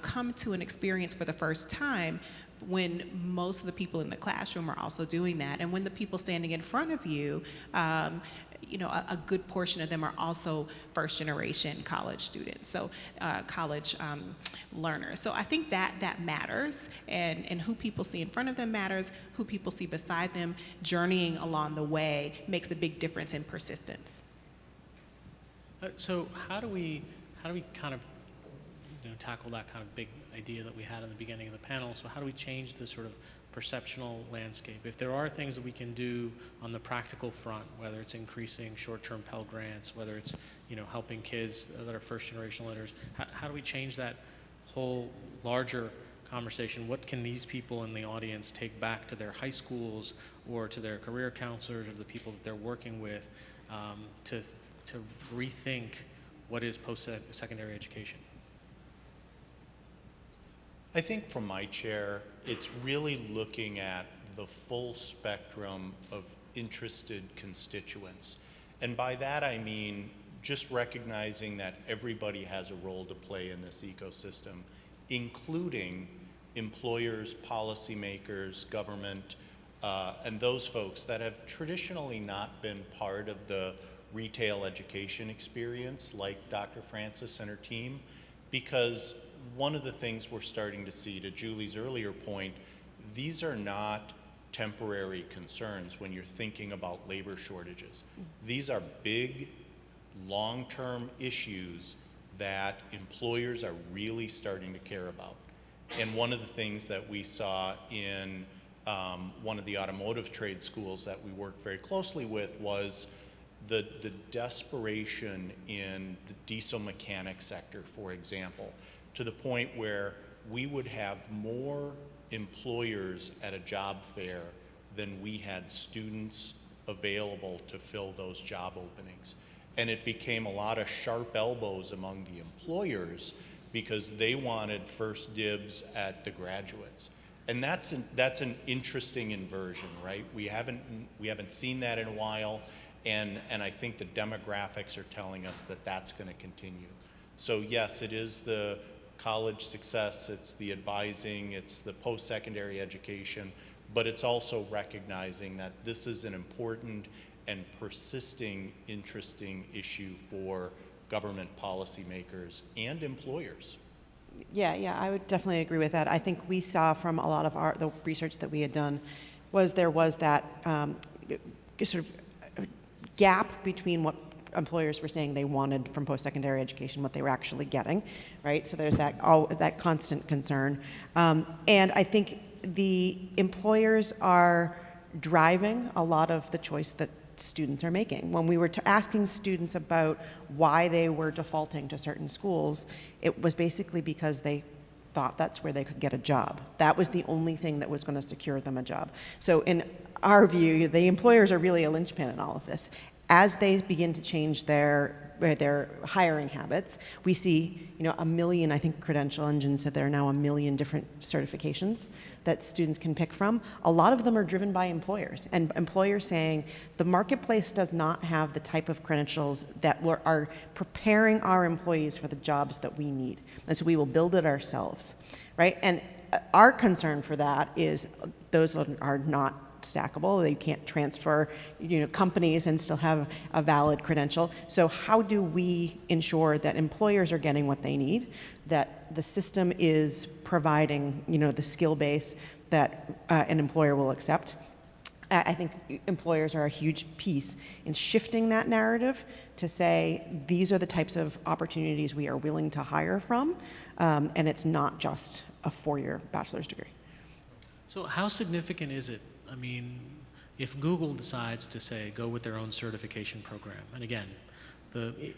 come to an experience for the first time, when most of the people in the classroom are also doing that. And when the people standing in front of you, a good portion of them are also first generation college students, so college learners. So I think that matters, and who people see in front of them matters, who people see beside them journeying along the way makes a big difference in persistence. So how do we kind of tackle that kind of big idea that we had in the beginning of the panel? So how do we change the sort of perceptional landscape? If there are things that we can do on the practical front, whether it's increasing short-term Pell Grants, whether it's helping kids that are first-generation learners, how do we change that whole larger conversation? What can these people in the audience take back to their high schools or to their career counselors or the people that they're working with to rethink what is post-secondary education? I think from my chair, it's really looking at the full spectrum of interested constituents. And by that I mean just recognizing that everybody has a role to play in this ecosystem, including employers, policymakers, government, and those folks that have traditionally not been part of the retail education experience, like Dr. Francis and her team, because one of the things we're starting to see, to Julie's earlier point, these are not temporary concerns when you're thinking about labor shortages. These are big, long-term issues that employers are really starting to care about. And one of the things that we saw in one of the automotive trade schools that we worked very closely with was the desperation in the diesel mechanic sector, for example, to the point where we would have more employers at a job fair than we had students available to fill those job openings. And it became a lot of sharp elbows among the employers because they wanted first dibs at the graduates. And that's an interesting inversion, right? We haven't seen that in a while, and I think the demographics are telling us that that's going to continue. So yes, it is the college success, it's the advising, it's the post-secondary education, but it's also recognizing that this is an important and persisting, interesting issue for government policymakers and employers. Yeah, I would definitely agree with that. I think we saw from a lot of the research that we had done there was that sort of gap between what employers were saying they wanted from post-secondary education, what they were actually getting, right? So there's that constant concern. And I think the employers are driving a lot of the choice that students are making. When we were asking students about why they were defaulting to certain schools, it was basically because they thought that's where they could get a job. That was the only thing that was going to secure them a job. So in our view, the employers are really a linchpin in all of this. As they begin to change their hiring habits, we see, 1 million, I think Credential Engine said there are now 1 million different certifications that students can pick from. A lot of them are driven by employers, and employers saying the marketplace does not have the type of credentials that are preparing our employees for the jobs that we need. And so we will build it ourselves, right? And our concern for that is those are not stackable. They can't transfer, companies and still have a valid credential. So how do we ensure that employers are getting what they need, that the system is providing, the skill base that an employer will accept? I think employers are a huge piece in shifting that narrative to say these are the types of opportunities we are willing to hire from, and it's not just a 4-year bachelor's degree. So how significant is it? I mean, if Google decides to say go with their own certification program, and again,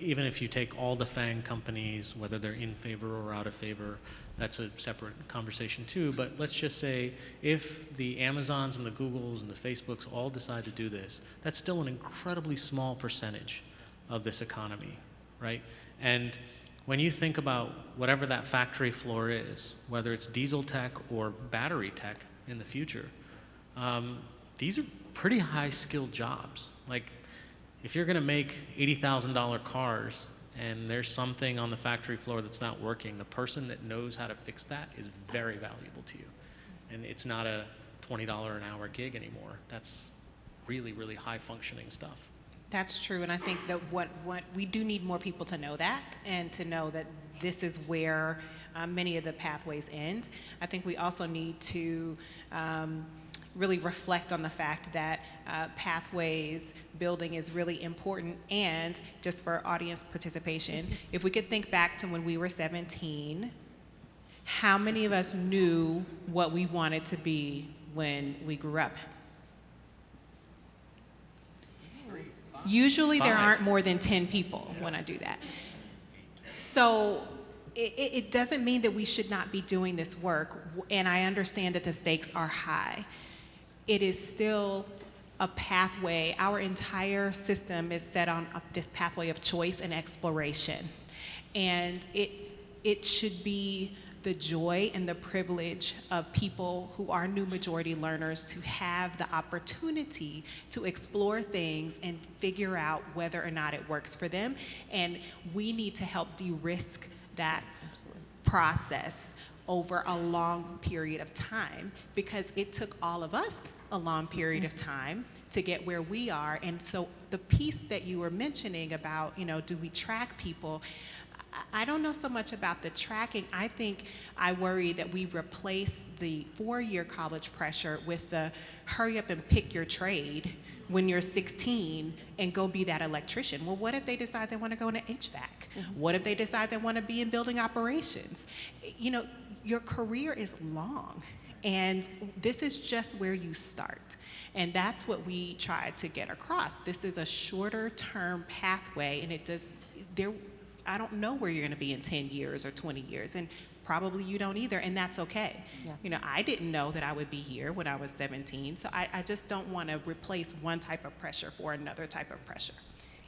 even if you take all the FANG companies, whether they're in favor or out of favor, that's a separate conversation too, but let's just say if the Amazons and the Googles and the Facebooks all decide to do this, that's still an incredibly small percentage of this economy, right? And when you think about whatever that factory floor is, whether it's diesel tech or battery tech in the future, these are pretty high skilled jobs. Like if you're gonna make $80,000 cars and there's something on the factory floor that's not working, the person that knows how to fix that is very valuable to you. And it's not a $20 an hour gig anymore. That's really, really high functioning stuff. That's true, and I think that what we do need more people to know that, and to know that this is where many of the pathways end. I think we also need to really reflect on the fact that pathways building is really important. And just for audience participation, if we could think back to when we were 17, how many of us knew what we wanted to be when we grew up? Usually there aren't more than 10 people when I do that. So it doesn't mean that we should not be doing this work, and I understand that the stakes are high. It is still a pathway. Our entire system is set on this pathway of choice and exploration. And it should be the joy and the privilege of people who are new majority learners to have the opportunity to explore things and figure out whether or not it works for them. And we need to help de-risk that process over a long period of time, because it took all of us a long period of time to get where we are. And so the piece that you were mentioning about, do we track people? I don't know so much about the tracking. I think I worry that we replace the 4-year college pressure with the hurry up and pick your trade when you're 16 and go be that electrician. Well, what if they decide they want to go into HVAC? Mm-hmm. What if they decide they want to be in building operations? Your career is long, and this is just where you start. And that's what we try to get across. This is a shorter term pathway, and I don't know where you're going to be in 10 years or 20 years, and probably you don't either, and that's okay. Yeah. I didn't know that I would be here when I was 17, so I just don't want to replace one type of pressure for another type of pressure.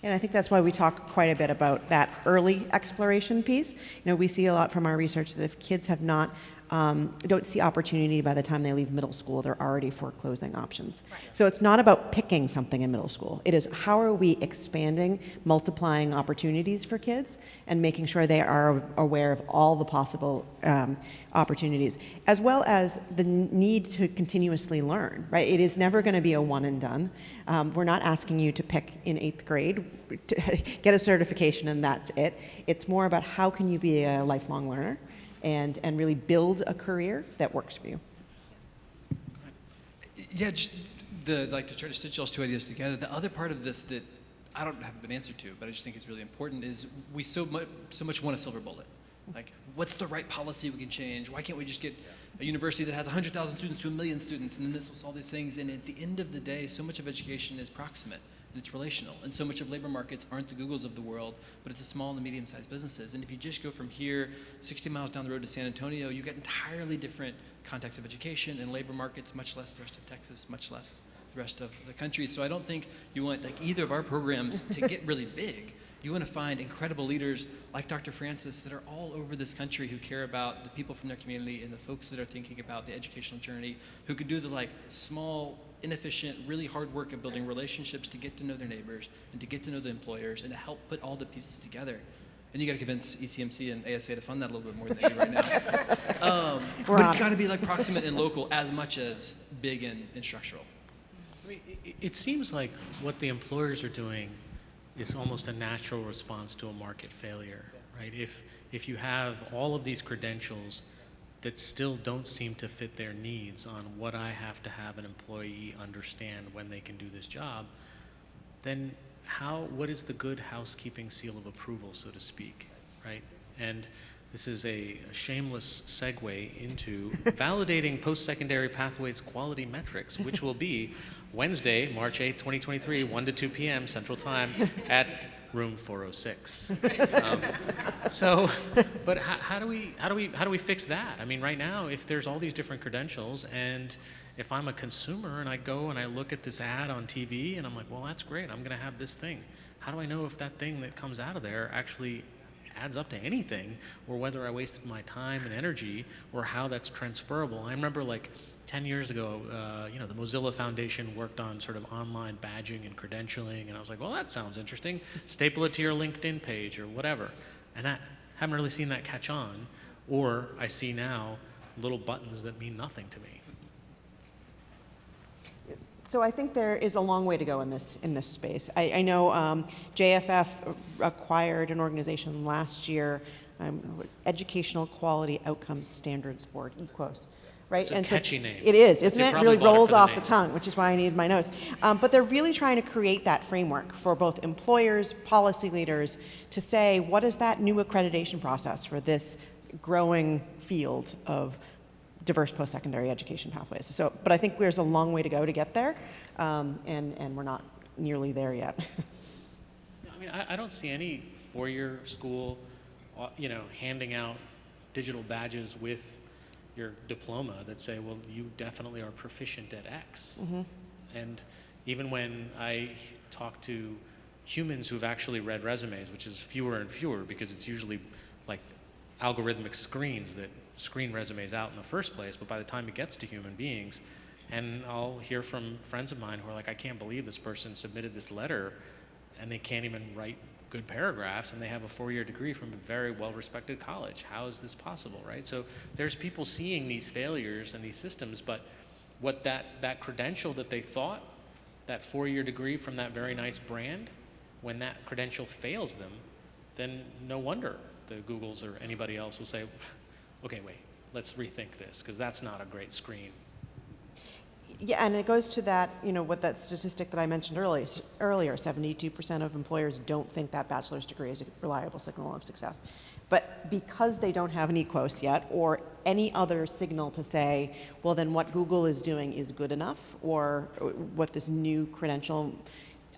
And I think that's why we talk quite a bit about that early exploration piece. We see a lot from our research that if kids have not don't see opportunity by the time they leave middle school. They're already foreclosing options. So it's not about picking something in middle school. It is how are we expanding, multiplying opportunities for kids and making sure they are aware of all the possible opportunities, as well as the need to continuously learn, right? It is never going to be a one and done. We're not asking you to pick in 8th grade, to get a certification and that's it. It's more about how can you be a lifelong learner and really build a career that works for you. Yeah, just to try to stitch those two ideas together. The other part of this that I don't have an answer to, but I just think is really important is we so much want a silver bullet. Like, what's the right policy we can change? Why can't we just get a university that has 100,000 students to 1 million students, and then this will solve these things? And at the end of the day, so much of education is proximate, and it's relational. And so much of labor markets aren't the Googles of the world, but it's the small and the medium-sized businesses. And if you just go from here 60 miles down the road to San Antonio, you get entirely different context of education and labor markets, much less the rest of Texas, much less the rest of the country. So I don't think you want either of our programs to get really big. You want to find incredible leaders like Dr. Francis that are all over this country who care about the people from their community and the folks that are thinking about the educational journey, who could do the small, inefficient, really hard work of building relationships to get to know their neighbors and to get to know the employers and to help put all the pieces together. And you got to convince ECMC and ASA to fund that a little bit more than they do right now. But it's got to be proximate and local as much as big and structural. I mean, it seems like what the employers are doing is almost a natural response to a market failure, right? If you have all of these credentials that still don't seem to fit their needs on what I have to have an employee understand when they can do this job, then what is the good housekeeping seal of approval, so to speak, right? And this is a shameless segue into validating post-secondary pathways quality metrics, which will be Wednesday, March 8th, 2023, 1 to 2 p.m. Central Time at room 406. But how do we fix that? I mean, right now, if there's all these different credentials, and if I'm a consumer and I go and I look at this ad on TV and I'm like, well, that's great, I'm going to have this thing. How do I know if that thing that comes out of there actually adds up to anything, or whether I wasted my time and energy, or how that's transferable? I remember 10 years ago, the Mozilla Foundation worked on sort of online badging and credentialing, and I was like, well, that sounds interesting. Staple it to your LinkedIn page or whatever. And I haven't really seen that catch on, or I see now little buttons that mean nothing to me. So I think there is a long way to go in this space. I know JFF acquired an organization last year, Educational Quality Outcomes Standards Board, EQOS. Right? It's a catchy name. It is, isn't it? They Really probably bought it rolls for the off the name. tongue, which is why I needed my notes. But they're really trying to create that framework for both employers, policy leaders, to say, what is that new accreditation process for this growing field of diverse post-secondary education pathways? So, but I think there's a long way to go to get there, and we're not nearly there yet. I mean, I don't see any four-year school, handing out digital badges with your diploma that say, well, you definitely are proficient at X. Mm-hmm. And even when I talk to humans who've actually read resumes, which is fewer and fewer because it's usually algorithmic screens that screen resumes out in the first place, but by the time it gets to human beings, and I'll hear from friends of mine who are like, I can't believe this person submitted this letter and they can't even write good paragraphs, and they have a 4-year degree from a very well-respected college. How is this possible, right? So there's people seeing these failures and these systems, but what that credential that they thought, that 4-year degree from that very nice brand, when that credential fails them, then no wonder the Googles or anybody else will say, okay, wait, let's rethink this, because that's not a great screen. Yeah, and it goes to that, what that statistic that I mentioned earlier, 72% of employers don't think that bachelor's degree is a reliable signal of success. But because they don't have an EQOS yet, or any other signal to say, well, then what Google is doing is good enough, or what this new credential,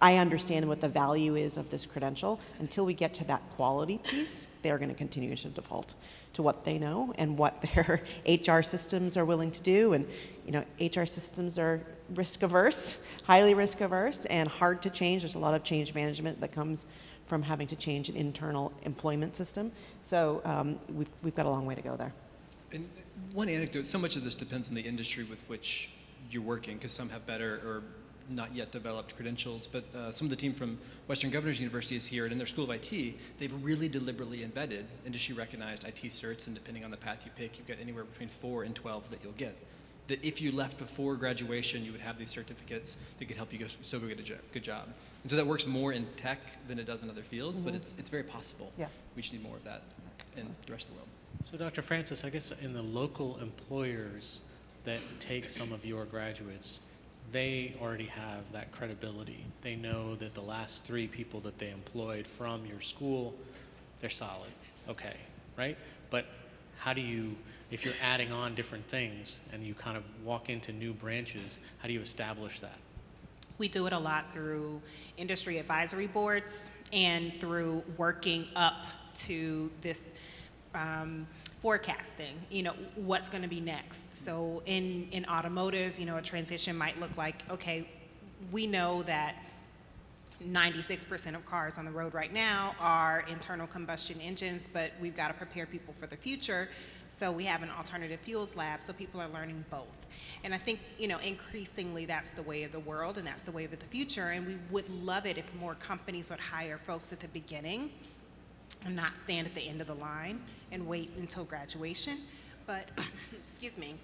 I understand what the value is of this credential, until we get to that quality piece, they're going to continue to default to what they know and what their HR systems are willing to do. And HR systems are risk averse, highly risk averse, and hard to change. There's a lot of change management that comes from having to change an internal employment system. So we've got a long way to go there. And one anecdote, so much of this depends on the industry with which you're working, because some have better or not yet developed credentials, but some of the team from Western Governors University is here, and in their School of IT, they've really deliberately embedded industry-recognized IT certs, and depending on the path you pick, you get anywhere between 4 and 12 that you'll get. That if you left before graduation, you would have these certificates that could help you go get a good job. And so that works more in tech than it does in other fields, but it's very possible. Yeah. We just need more of that in the rest of the world. So Dr. Francis, I guess in the local employers that take some of your graduates, they already have that credibility. They know that the last 3 people that they employed from your school, they're solid, okay, right? But how do you, if you're adding on different things and you kind of walk into new branches, how do you establish that? We do it a lot through industry advisory boards and through working up to this forecasting, what's going to be next. So in automotive, a transition might look like, okay, we know that 96% of cars on the road right now are internal combustion engines, but we've got to prepare people for the future. So we have an alternative fuels lab, so people are learning both. And I think, increasingly that's the way of the world and that's the way of the future. And we would love it if more companies would hire folks at the beginning and not stand at the end of the line and wait until graduation, but, excuse me,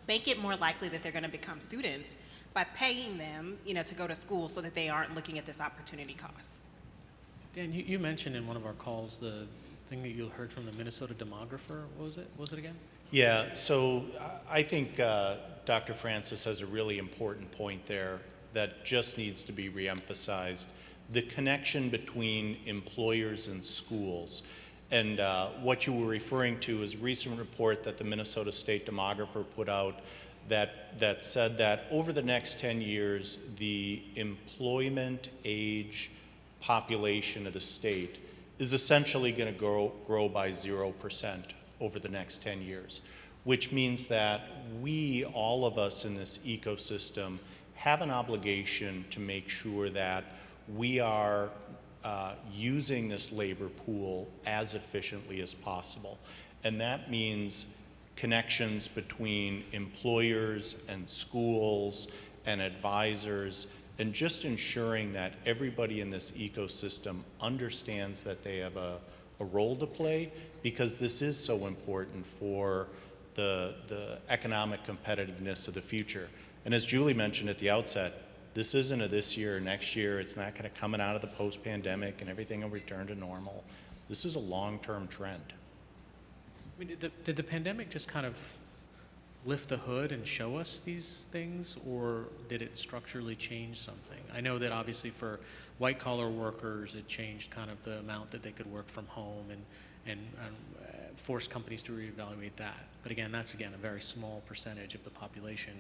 make it more likely that they're going to become students by paying them, to go to school so that they aren't looking at this opportunity cost. Dan, you mentioned in one of our calls the thing that you heard from the Minnesota demographer. What was it? Was it again? Yeah, so I think Dr. Francis has a really important point there that just needs to be reemphasized. The connection between employers and schools. And what you were referring to is a recent report that the Minnesota State Demographer put out that said that over the next 10 years, the employment age population of the state is essentially going to grow by 0% over the next 10 years, which means that we, all of us in this ecosystem, have an obligation to make sure that we are using this labor pool as efficiently as possible. And that means connections between employers and schools and advisors, and just ensuring that everybody in this ecosystem understands that they have a role to play, because this is so important for the economic competitiveness of the future. And as Julie mentioned at the outset, this isn't a this year or next year. It's not going to come out of the post-pandemic and everything will return to normal. This is a long-term trend. I mean, did the pandemic just kind of lift the hood and show us these things, or did it structurally change something? I know that obviously for white-collar workers, it changed kind of the amount that they could work from home and forced companies to reevaluate that. But again, that's a very small percentage of the population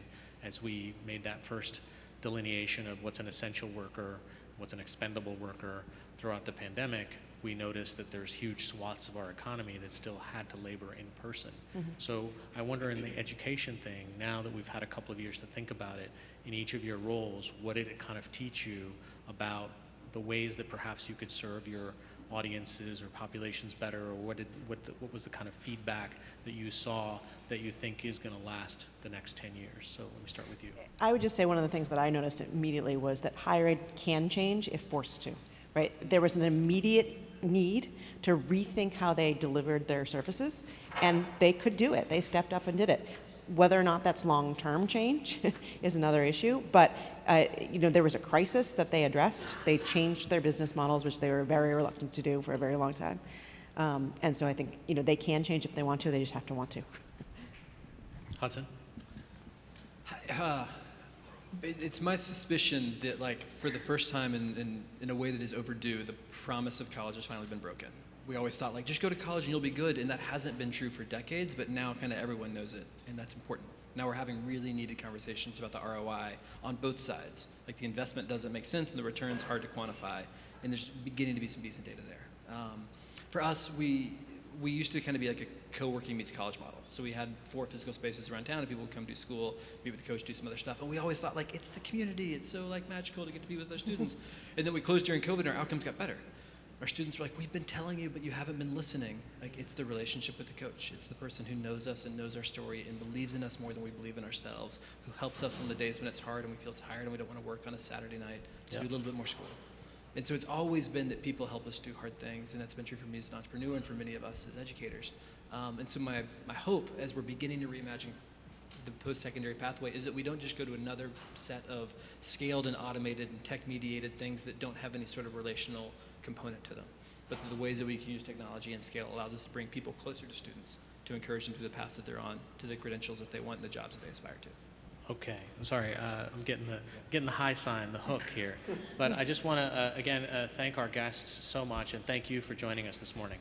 as we made that first delineation of what's an essential worker, what's an expendable worker. Throughout the pandemic, we noticed that there's huge swaths of our economy that still had to labor in person. Mm-hmm. So I wonder, in the education thing, now that we've had a couple of years to think about it, in each of your roles, what did it kind of teach you about the ways that perhaps you could serve your audiences or populations better, or what was the kind of feedback that you saw that you think is going to last the next 10 years? So let me start with you. I would just say one of the things that I noticed immediately was that higher ed can change if forced to, right? There was an immediate need to rethink how they delivered their services, and they could do it. They stepped up and did it. Whether or not that's long-term change is another issue, but there was a crisis that they addressed. They changed their business models, which they were very reluctant to do for a very long time. And so I think they can change if they want to. They just have to want to. Hudson? It's my suspicion that, like, for the first time in a way that is overdue, the promise of college has finally been broken. We always thought, like, just go to college and you'll be good, and that hasn't been true for decades, but now kind of everyone knows it, and that's important. Now we're having really needed conversations about the ROI on both sides. Like, the investment doesn't make sense and the return's hard to quantify, and there's beginning to be some decent data there. For us, we used to kind of be like a co-working meets college model. So we had 4 physical spaces around town, and people would come do school, meet with the coach, do some other stuff. And we always thought, like, it's the community. It's so, like, magical to get to be with our students. And then we closed during COVID, and our outcomes got better. Our students are like, we've been telling you, but you haven't been listening. Like, it's the relationship with the coach. It's the person who knows us and knows our story and believes in us more than we believe in ourselves, who helps us on the days when it's hard and we feel tired and we don't want to work on a Saturday night to do a little bit more school. And so it's always been that people help us do hard things, and that's been true for me as an entrepreneur and for many of us as educators. And so my hope, as we're beginning to reimagine the post-secondary pathway, is that we don't just go to another set of scaled and automated and tech-mediated things that don't have any sort of relational component to them, but the ways that we can use technology and scale allows us to bring people closer to students, to encourage them to the paths that they're on, to the credentials that they want, and the jobs that they aspire to. Okay, I'm sorry, I'm getting the high sign, the hook here. But I just want to, again, thank our guests so much, and thank you for joining us this morning.